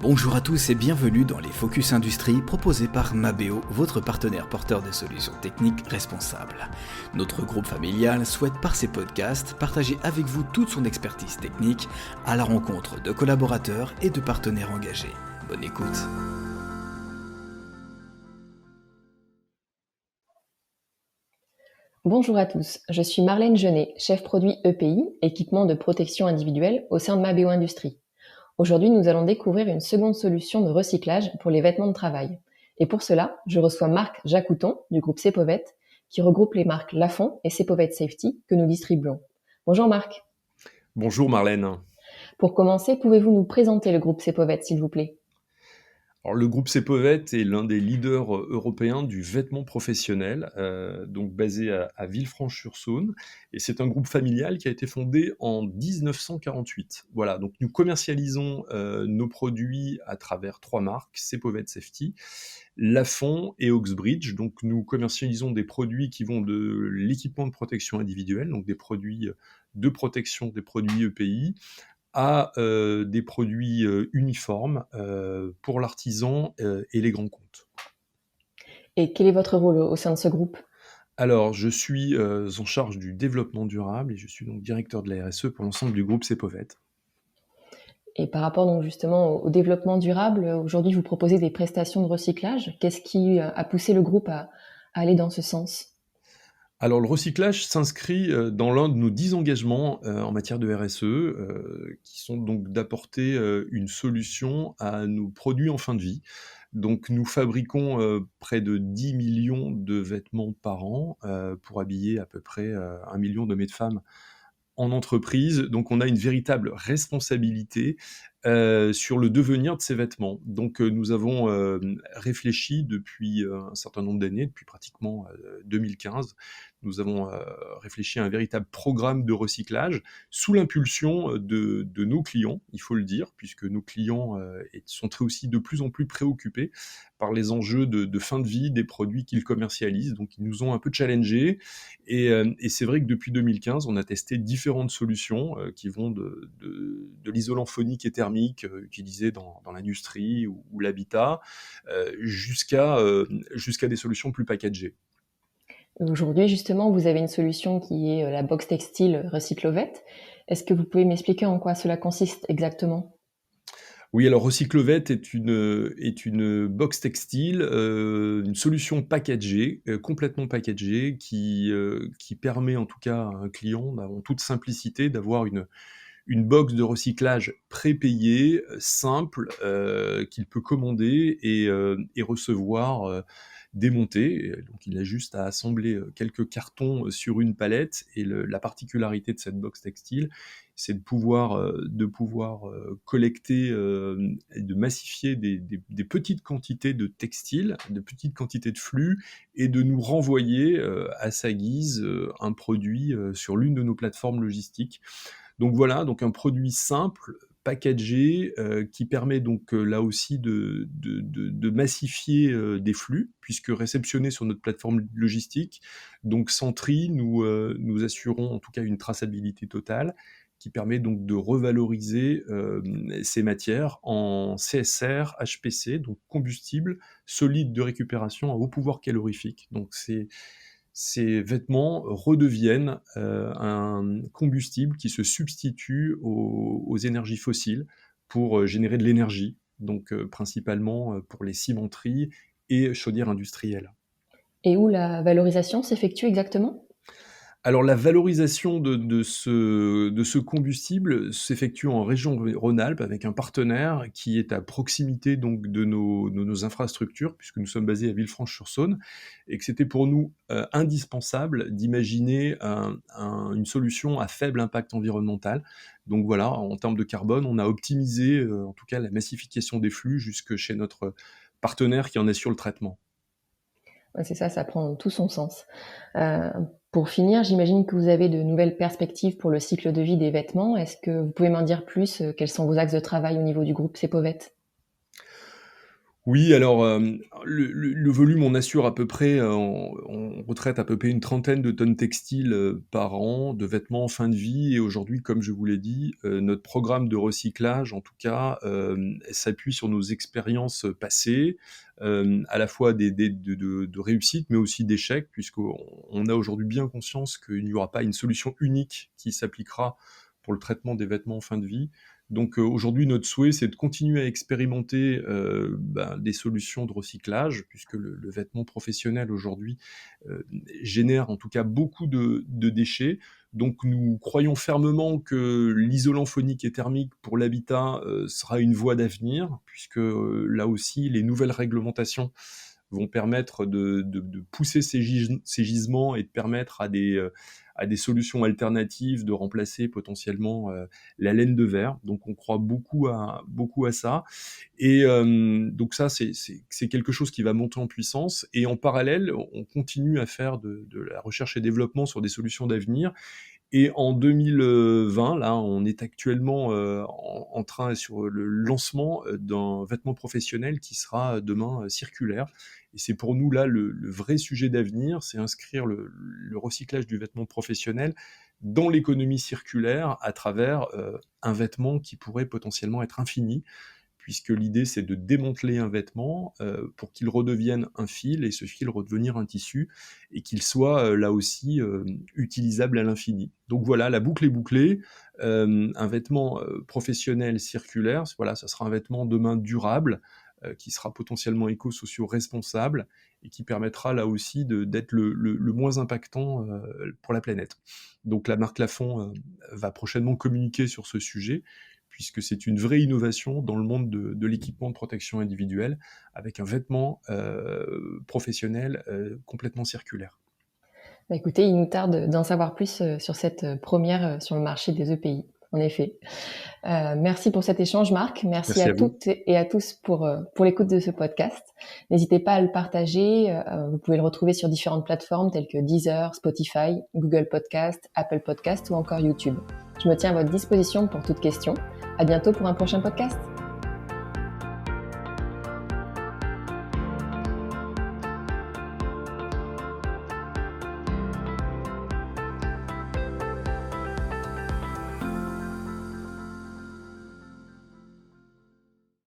Bonjour à tous et bienvenue dans les Focus Industrie proposés par Mabeo, votre partenaire porteur de solutions techniques responsables. Notre groupe familial souhaite par ses podcasts partager avec vous toute son expertise technique à la rencontre de collaborateurs et de partenaires engagés. Bonne écoute. Bonjour à tous, je suis Marlène Genet, chef produit EPI, équipement de protection individuelle au sein de Mabeo Industrie. Aujourd'hui, nous allons découvrir une seconde solution de recyclage pour les vêtements de travail. Et pour cela, je reçois Marc Jacouton du groupe Cepovett, qui regroupe les marques Lafon et Cepovett Safety que nous distribuons. Bonjour Marc. Bonjour Marlène. Pour commencer, pouvez-vous nous présenter le groupe Cepovett, s'il vous plaît ? Alors, le groupe Cepovett est l'un des leaders européens du vêtement professionnel, donc basé à Villefranche-sur-Saône. Et c'est un groupe familial qui a été fondé en 1948. Voilà, donc nous commercialisons nos produits à travers trois marques, Cepovett Safety, Lafon et Oxbridge. Donc nous commercialisons des produits qui vont de l'équipement de protection individuelle, donc des produits de protection, des produits EPI, à des produits uniformes pour l'artisan et les grands comptes. Et quel est votre rôle au sein de ce groupe ? Alors, je suis en charge du développement durable et je suis donc directeur de la RSE pour l'ensemble du groupe Cepovett. Et par rapport donc justement au développement durable, aujourd'hui vous proposez des prestations de recyclage. Qu'est-ce qui a poussé le groupe à aller dans ce sens ? Alors, le recyclage s'inscrit dans l'un de nos 10 engagements en matière de RSE, qui sont donc d'apporter une solution à nos produits en fin de vie. Donc, nous fabriquons près de 10 millions de vêtements par an pour habiller à peu près 1 million d'hommes et de femmes en entreprise. Donc, on a une véritable responsabilité sur le devenir de ces vêtements. Donc, nous avons réfléchi depuis un certain nombre d'années, depuis pratiquement 2015, nous avons réfléchi à un véritable programme de recyclage sous l'impulsion de nos clients, il faut le dire, puisque nos clients sont aussi de plus en plus préoccupés par les enjeux de fin de vie des produits qu'ils commercialisent. Donc, ils nous ont un peu challengés. Et c'est vrai que depuis 2015, on a testé différentes solutions qui vont de l'isolant phonique et thermique utilisé dans l'industrie ou l'habitat, jusqu'à des solutions plus packagées. Aujourd'hui, justement, vous avez une solution qui est la box textile Recyclovett. Est-ce que vous pouvez m'expliquer en quoi cela consiste exactement ? Oui, alors Recyclovett est une box textile, une solution packagée, complètement packagée, qui permet en tout cas à un client, en toute simplicité, d'avoir une box de recyclage prépayée, simple, qu'il peut commander et recevoir démonté. Donc il a juste à assembler quelques cartons sur une palette. Et la particularité de cette box textile, c'est de pouvoir collecter et de massifier des petites quantités de textiles, de petites quantités de flux, et de nous renvoyer à sa guise un produit sur l'une de nos plateformes logistiques. Donc voilà, donc un produit simple, packagé, qui permet donc là aussi de massifier des flux, puisque réceptionnés sur notre plateforme logistique. Donc sans tri, nous assurons en tout cas une traçabilité totale, qui permet donc de revaloriser ces matières en CSR, HPC, donc combustible solide de récupération à haut pouvoir calorifique. Donc ces vêtements redeviennent un combustible qui se substitue aux énergies fossiles pour générer de l'énergie, donc principalement pour les cimenteries et chaudières industrielles. Et où la valorisation s'effectue exactement ? Alors la valorisation de ce combustible s'effectue en région Rhône-Alpes avec un partenaire qui est à proximité donc de nos infrastructures, puisque nous sommes basés à Villefranche-sur-Saône, et que c'était pour nous indispensable d'imaginer une solution à faible impact environnemental. Donc voilà, en termes de carbone, on a optimisé en tout cas la massification des flux jusque chez notre partenaire qui en assure le traitement. Ouais, c'est ça prend tout son sens. Pour finir, j'imagine que vous avez de nouvelles perspectives pour le cycle de vie des vêtements. Est-ce que vous pouvez m'en dire plus ? Quels sont vos axes de travail au niveau du groupe Cepovett ? Oui, alors, le volume, on assure à peu près, on retraite à peu près une trentaine de tonnes textiles, par an, de vêtements en fin de vie et aujourd'hui, comme je vous l'ai dit, notre programme de recyclage, en tout cas, s'appuie sur nos expériences, passées, à la fois des de réussites, mais aussi d'échecs, puisqu'on a aujourd'hui bien conscience qu'il n'y aura pas une solution unique qui s'appliquera pour le traitement des vêtements en fin de vie. Donc aujourd'hui, notre souhait, c'est de continuer à expérimenter, des solutions de recyclage puisque le vêtement professionnel aujourd'hui, génère en tout cas beaucoup de déchets. Donc nous croyons fermement que l'isolant phonique et thermique pour l'habitat, sera une voie d'avenir puisque, là aussi, les nouvelles réglementations vont permettre de pousser ces gisements et de permettre à des solutions alternatives de remplacer potentiellement la laine de verre. Donc on croit beaucoup à ça. Et donc ça, c'est quelque chose qui va monter en puissance. Et en parallèle, on continue à faire de la recherche et développement sur des solutions d'avenir. Et en 2020, là, on est actuellement en train sur le lancement d'un vêtement professionnel qui sera demain circulaire. Et c'est pour nous là le vrai sujet d'avenir, c'est inscrire le recyclage du vêtement professionnel dans l'économie circulaire à travers un vêtement qui pourrait potentiellement être infini, puisque l'idée c'est de démanteler un vêtement pour qu'il redevienne un fil et ce fil redevenir un tissu et qu'il soit là aussi utilisable à l'infini. Donc voilà, la boucle est bouclée. Un vêtement professionnel circulaire, voilà, ça sera un vêtement demain durable qui sera potentiellement éco-socio-responsable et qui permettra là aussi d'être le moins impactant pour la planète. Donc la marque Lafont va prochainement communiquer sur ce sujet puisque c'est une vraie innovation dans le monde de l'équipement de protection individuelle, avec un vêtement professionnel complètement circulaire. Bah, écoutez, il nous tarde d'en savoir plus sur cette première sur le marché des EPI, en effet. Merci pour cet échange, Marc. Merci Merci à à vous. toutes et à tous pour l'écoute de ce podcast. N'hésitez pas à le partager. Vous pouvez le retrouver sur différentes plateformes telles que Deezer, Spotify, Google Podcast, Apple Podcast ou encore YouTube. Je me tiens à votre disposition pour toute question. À bientôt pour un prochain podcast.